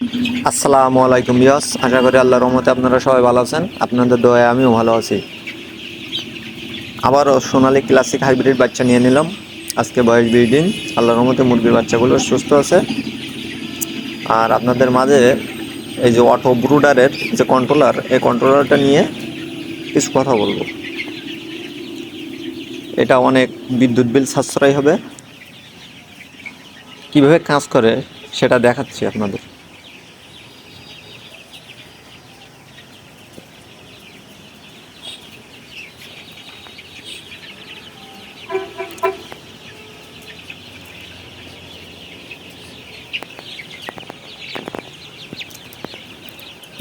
আসসালামু আলাইকুম ভিউয়ার্স, আশা করি আল্লাহর রহমতে আপনারা সবাই ভালো আছেন। আপনাদের দয়ায় আমিও ভালো আছি। আবারও সোনালী ক্লাসিক হাইব্রিড বাচ্চা নিয়ে নিলাম। আজকে বয়স 20 দিন। আল্লাহর রহমতে মুরগির বাচ্চাগুলো সুস্থ আছে। আর আপনাদের মাঝে এই যে অটো ব্রুডারের যে কন্ট্রোলার, এই কন্ট্রোলারটা নিয়ে কিছু কথা বলবো। এটা অনেক বিদ্যুৎ বিল সাশ্রয় হবে। কিভাবে কাজ করে সেটা দেখাচ্ছি আপনাদের।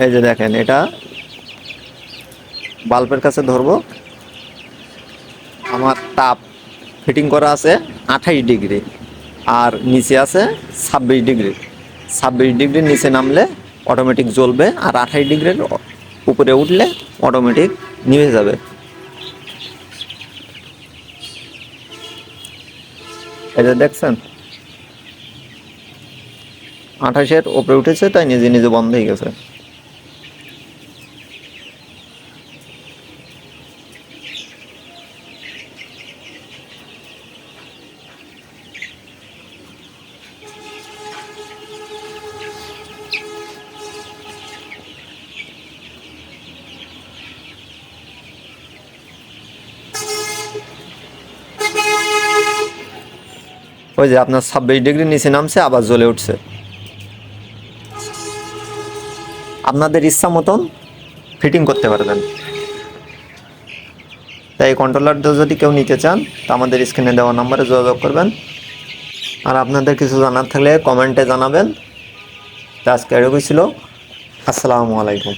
এই যে দেখেন, এটা বাল্বের কাছে ধরবো। আমার তাপ ফিটিং করা আছে 28 ডিগ্রি, আর নিচে আছে 26 ডিগ্রি। 26 ডিগ্রির নিচে নামলে অটোমেটিক জ্বলবে, আর 28 ডিগ্রির উপরে উঠলে অটোমেটিক নিভে যাবে। এটা দেখছেন, 28-এর উপরে উঠেছে, তাই নিজে নিজে বন্ধ হয়ে গেছে। ওই যে আপনার 26 ডিগ্রি নিচে নামছে, আবার জ্বলে উঠছে। আপনাদের ইচ্ছা মতন ফিটিং করতে পারবেন। তাই এই কন্ট্রোলারটা যদি কেউ নিতে চান, তা আমাদের স্ক্রিনে দেওয়া নাম্বারে যোগাযোগ করবেন। আর আপনাদের কিছু জানার থাকলে কমেন্টে জানাবেন। তা আজকে এটুকুই ছিল। আসসালামু আলাইকুম।